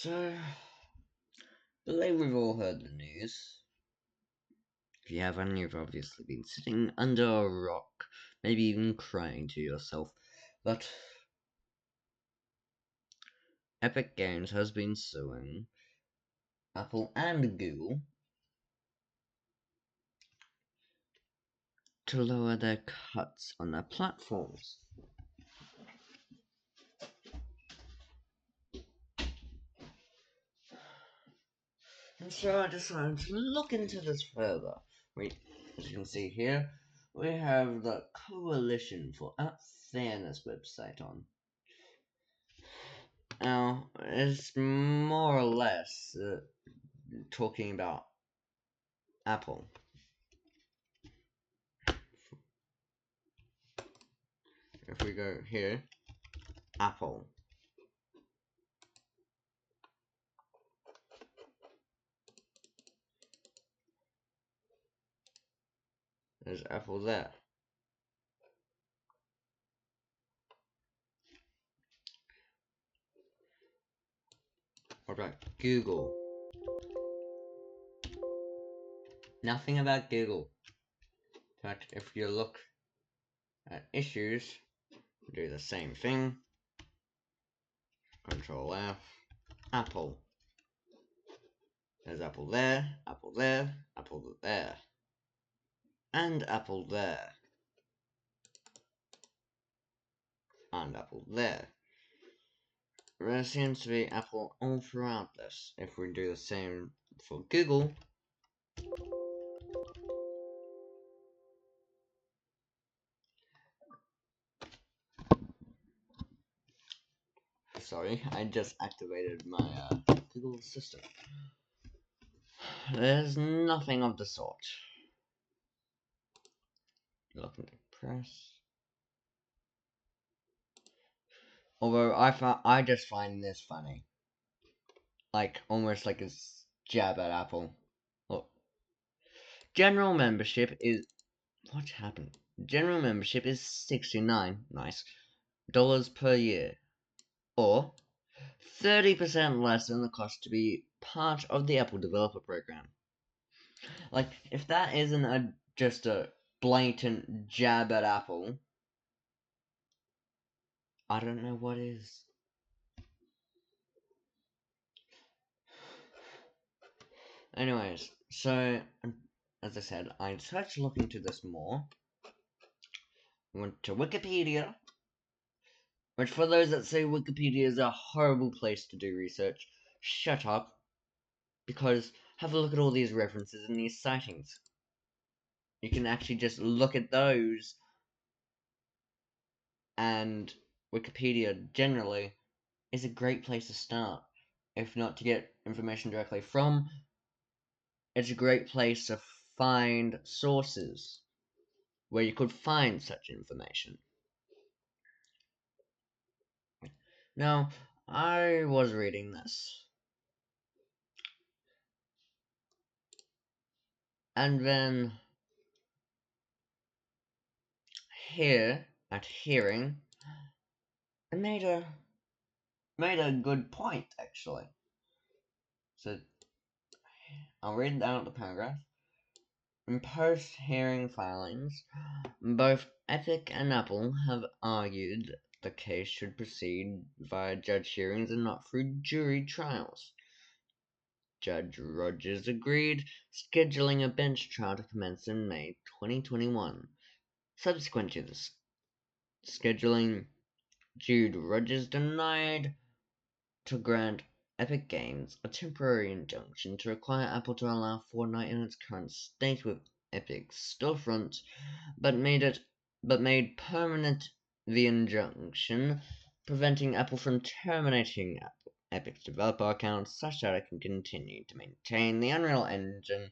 So, believe we've all heard the news. If you haven't, you've obviously been sitting under a rock, maybe even crying to yourself. But Epic Games has been suing Apple and Google to lower their cuts on their platforms. And so I decided to look into this further. As you can see here, we have the Coalition for App Fairness website on. Now, it's more or less talking about Apple. If we go here, Apple. There's Apple there. What about Google? Nothing about Google. In fact, if you look at issues, do the same thing. Control F, Apple. There's Apple there, Apple there, Apple there. And Apple there. And Apple there. There seems to be Apple all throughout this. If we do the same for Google, sorry, I just activated my Google Assistant. There's nothing of the sort. Looking to press. Although I just find this funny. Like, almost like a jab at Apple. Look. General membership is... What happened? General membership is $69, nice, dollars per year. Or 30% less than the cost to be part of the Apple Developer Program. Like, if that isn't just a blatant jab at Apple, I don't know what is. Anyways, so, as I said, I decided to look into this more. Went to Wikipedia, which for those that say Wikipedia is a horrible place to do research, shut up, because have a look at all these references and these sightings. You can actually just look at those, and Wikipedia generally is a great place to start. If not to get information directly from, it's a great place to find sources where you could find such information. Now, I was reading this, and then here at hearing, it made a good point actually. So I'll read out the paragraph. In post-hearing filings, both Epic and Apple have argued the case should proceed via judge hearings and not through jury trials. Judge Rogers agreed, scheduling a bench trial to commence in May 2021. Subsequent to this scheduling, Jude Rogers denied to grant Epic Games a temporary injunction to require Apple to allow Fortnite in its current state with Epic's storefront, but made permanent the injunction, preventing Apple from terminating Epic's developer account such that it can continue to maintain the Unreal Engine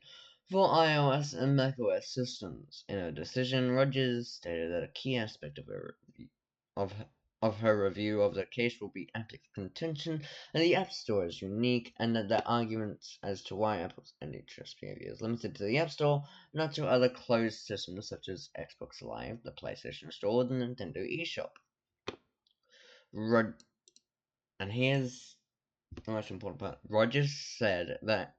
for iOS and macOS systems. In a decision, Rogers stated that a key aspect of her review of the case will be Apple's contention that the App Store is unique, and that the arguments as to why Apple's antitrust behavior is limited to the App Store, not to other closed systems such as Xbox Live, the PlayStation Store, or the Nintendo eShop. And here's the most important part. Rogers said that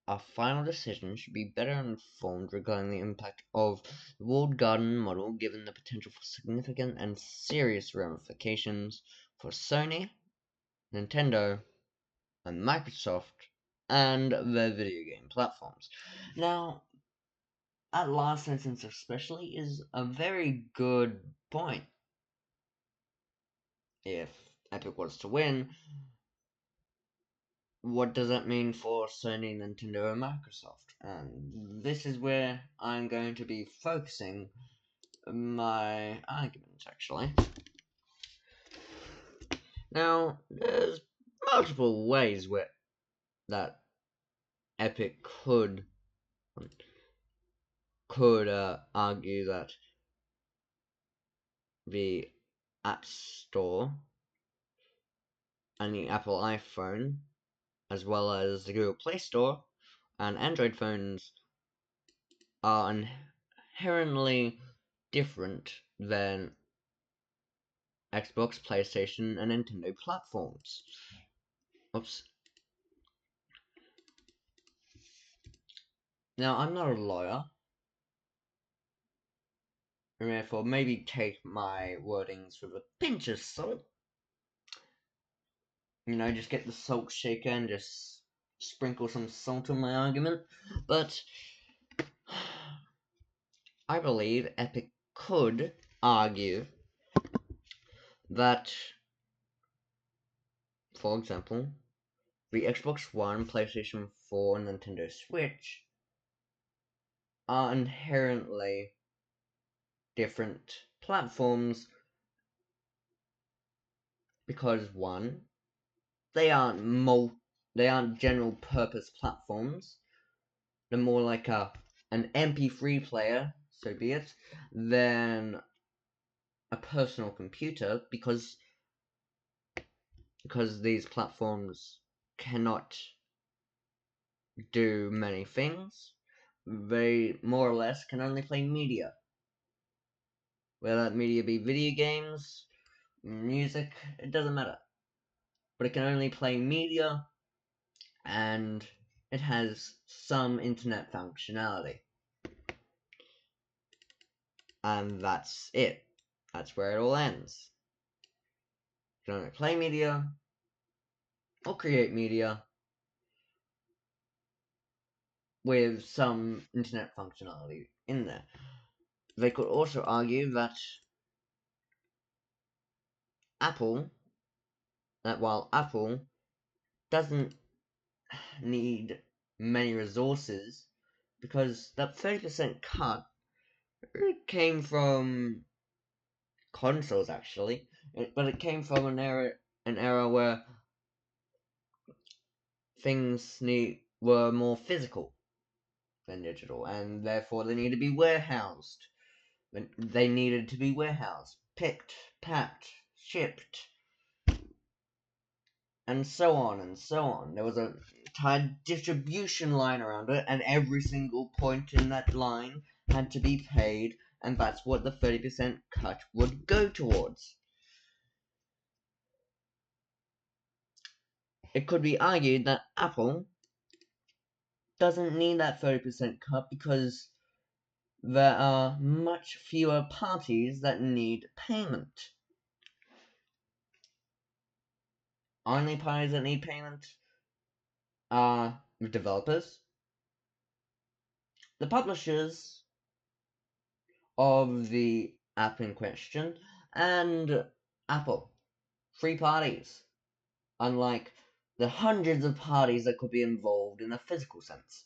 our final decision should be better informed regarding the impact of the walled garden model, given the potential for significant and serious ramifications for Sony, Nintendo, and Microsoft, and their video game platforms. Now, that last sentence especially is a very good point. If Epic was to win, what does that mean for Sony, Nintendo, and Microsoft? And this is where I'm going to be focusing my argument, actually. Now, there's multiple ways where that Epic could argue that the App Store and the Apple iPhone, as well as the Google Play Store and Android phones, are inherently different than Xbox, PlayStation, and Nintendo platforms. Oops. Now, I'm not a lawyer, and therefore maybe take my wordings with a pinch of salt. You know, just get the salt shaker and just sprinkle some salt on my argument. But I believe Epic could argue that, for example, the Xbox One, PlayStation 4, and Nintendo Switch are inherently different platforms because, one, they aren't general purpose platforms. They're more like an MP3 player, so be it, than a personal computer, because these platforms cannot do many things. They more or less can only play media, whether that media be video games, music, it doesn't matter. But it can only play media, and it has some internet functionality. And that's it. That's where it all ends. You can only play media, or create media, with some internet functionality in there. They could also argue that while Apple doesn't need many resources, because that 30% cut came from consoles, actually, but it came from an era where things were more physical than digital, and therefore they needed to be warehoused. They needed to be warehoused, picked, packed, shipped, and so on and so on. There was a entire distribution line around it, and every single point in that line had to be paid, and that's what the 30% cut would go towards. It could be argued that Apple doesn't need that 30% cut because there are much fewer parties that need payment. Only parties that need payment are the developers, the publishers of the app in question, and Apple. 3 parties. Unlike the hundreds of parties that could be involved in a physical sense.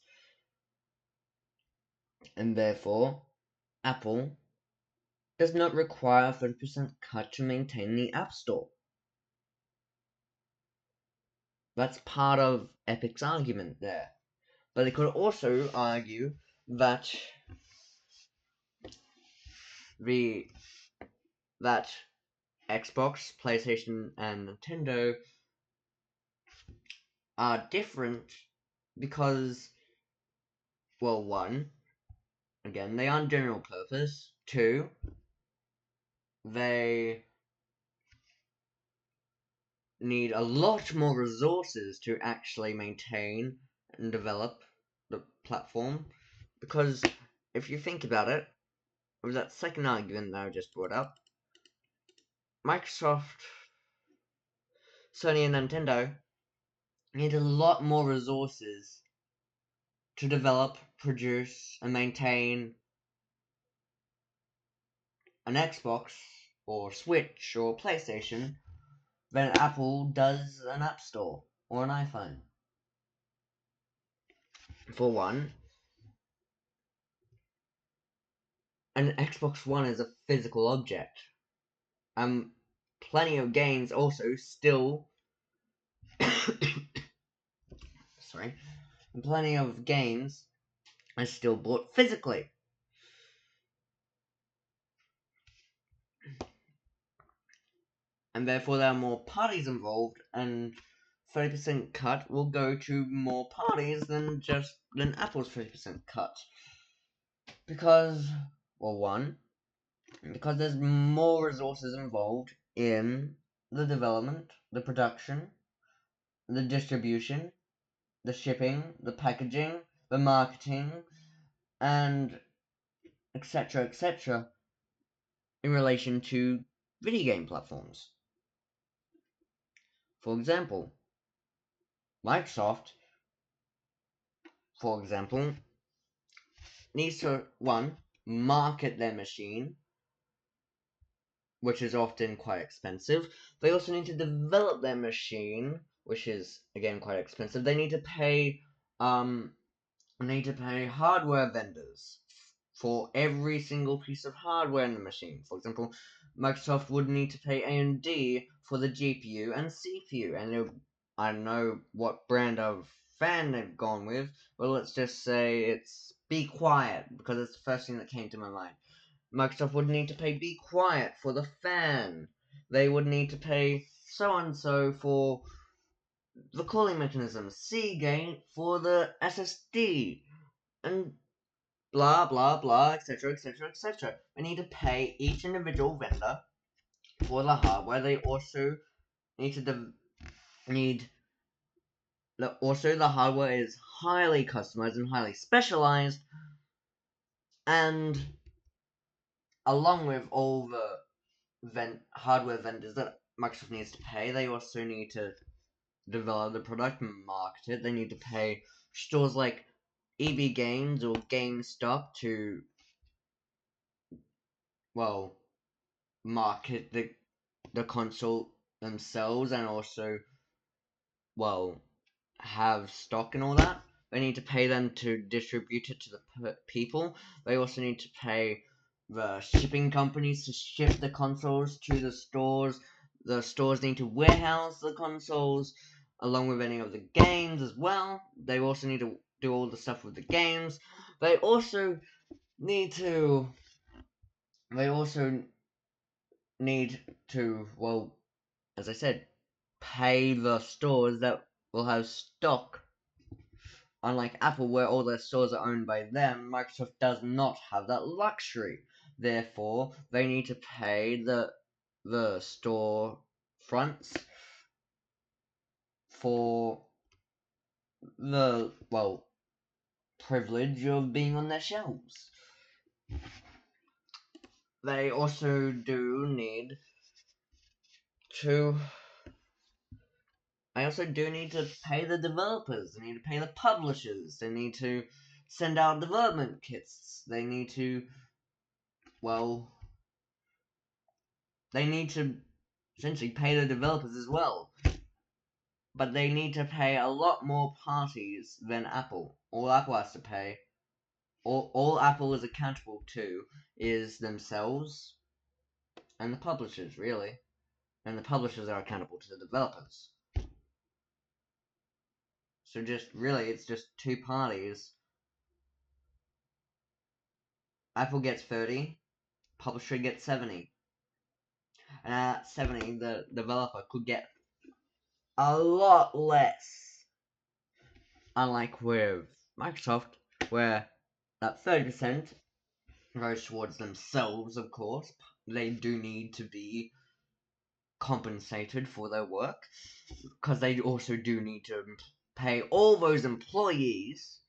And therefore, Apple does not require a 30% cut to maintain the App Store. That's part of Epic's argument there. But they could also argue that Xbox, PlayStation, and Nintendo are different because, well, one, again, they aren't general purpose. Two, they need a lot more resources to actually maintain and develop the platform. Because if you think about it, with that second argument that I just brought up, Microsoft, Sony, and Nintendo need a lot more resources to develop, produce, and maintain an Xbox, or Switch, or PlayStation than Apple does an App Store or an iPhone. For one, an Xbox One is a physical object. Plenty of games also still sorry, plenty of games are still bought physically. And therefore there are more parties involved, and 30% cut will go to more parties than Apple's 30% cut. Because, well, one, because there's more resources involved in the development, the production, the distribution, the shipping, the packaging, the marketing, and etc. in relation to video game platforms. For example, Microsoft, needs to, one, market their machine, which is often quite expensive. They also need to develop their machine, which is, again, quite expensive. They need to pay hardware vendors for every single piece of hardware in the machine. For example, Microsoft would need to pay AMD for the GPU and CPU, and I don't know what brand of fan they've gone with, but let's just say it's Be Quiet, because it's the first thing that came to my mind. Microsoft would need to pay Be Quiet for the fan. They would need to pay so-and-so for the cooling mechanism, Seagate for the SSD, and blah blah blah, etc. They need to pay each individual vendor for the hardware. They also need to also the hardware is highly customized and highly specialized, and along with all the hardware vendors that Microsoft needs to pay, they also need to develop the product and market it. They need to pay stores like EB Games or GameStop to, well, market the console themselves, and also, well, have stock and all that. They need to pay them to distribute it to the people. They also need to pay the shipping companies to ship the consoles to the stores. The stores need to warehouse the consoles along with any of the games as well. They also need to do all the stuff with the games. They also need to well, as I said, pay the stores that will have stock. Unlike Apple, where all their stores are owned by them, Microsoft does not have that luxury. Therefore, they need to pay the store fronts for the, well, privilege of being on their shelves. They also do need to pay the developers. They need to pay the publishers. They need to send out development kits. They need to, well, they need to essentially pay the developers as well. But they need to pay a lot more parties than Apple. All Apple has to pay, all Apple is accountable to, is themselves and the publishers, really. And the publishers are accountable to the developers. So it's just two parties. Apple gets 30, publisher gets 70. And at 70, the developer could get a lot less. Unlike with Microsoft, where that 30% goes towards themselves, of course. They do need to be compensated for their work, because they also do need to pay all those employees,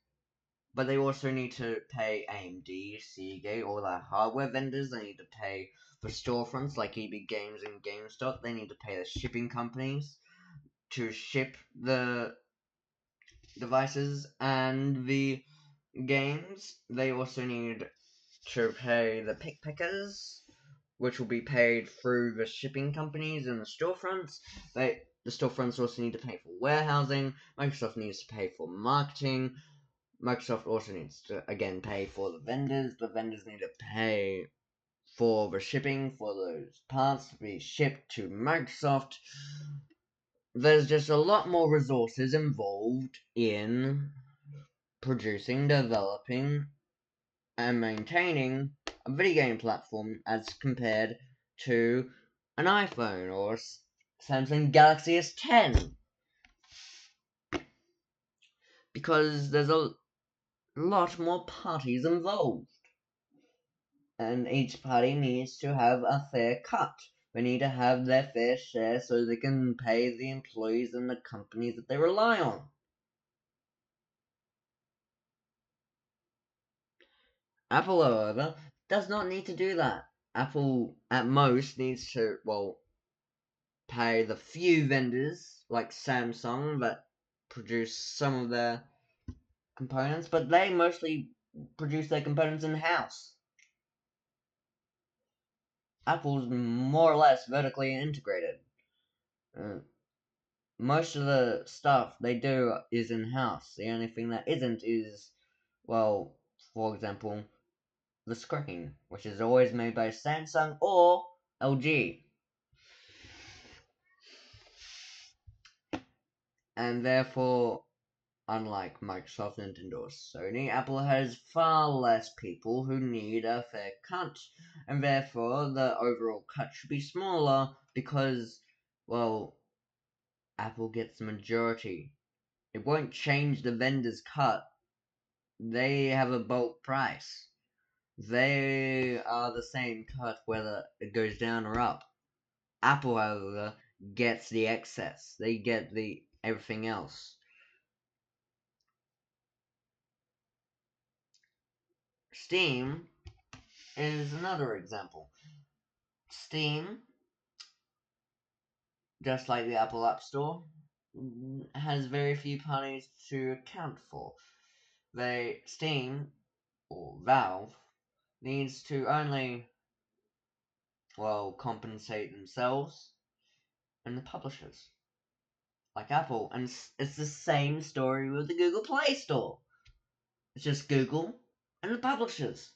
but they also need to pay AMD, Seagate, all their hardware vendors. They need to pay the storefronts like EB Games and GameStop. They need to pay the shipping companies to ship the devices and the games. They also need to pay the pickers, which will be paid through the shipping companies and the storefronts. The storefronts also need to pay for warehousing. Microsoft needs to pay for marketing. Microsoft also needs to, again, pay for the vendors. The vendors need to pay for the shipping for those parts to be shipped to Microsoft. There's just a lot more resources involved in producing, developing, and maintaining a video game platform as compared to an iPhone or Samsung Galaxy S10. Because there's a lot more parties involved. And each party needs to have a fair cut. They need to have their fair share so they can pay the employees and the companies that they rely on. Apple, however, does not need to do that. Apple, at most, needs to, pay the few vendors, like Samsung, that produce some of their components, but they mostly produce their components in-house. Apple's more or less vertically integrated. Most of the stuff they do is in-house. The only thing that isn't is, for example, the screen, which is always made by Samsung or LG. And therefore, unlike Microsoft, Nintendo, or Sony, Apple has far less people who need a fair cut, and therefore the overall cut should be smaller because, Apple gets the majority. It won't change the vendor's cut. They have a bulk price. They are the same cut whether it goes down or up. Apple, however, gets the excess. They get the everything else. Steam is another example. Steam, just like the Apple App Store, has very few parties to account for. Steam, or Valve, needs to only, compensate themselves and the publishers, like Apple. And it's the same story with the Google Play Store. It's just Google and the publishers.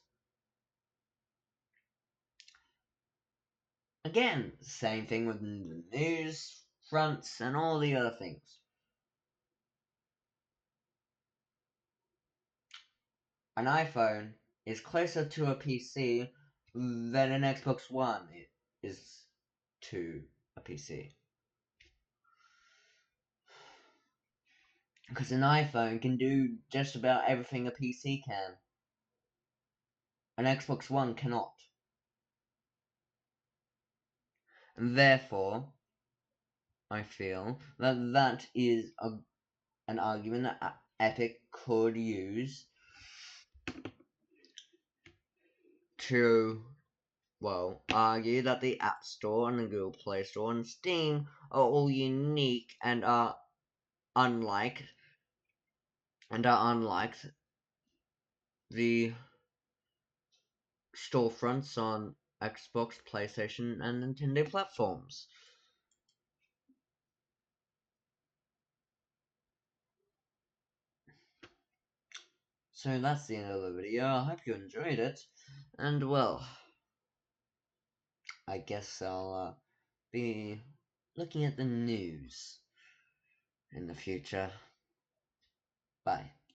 Again, same thing with the news fronts and all the other things. An iPhone is closer to a PC than an Xbox One is to a PC. Because an iPhone can do just about everything a PC can. An Xbox One cannot. And therefore, I feel that is an argument that Epic could use to, argue that the App Store and the Google Play Store and Steam are all unique and are unlike the storefronts on Xbox, PlayStation, and Nintendo platforms. So that's the end of the video. I hope you enjoyed it. And I guess I'll be looking at the news in the future. Bye.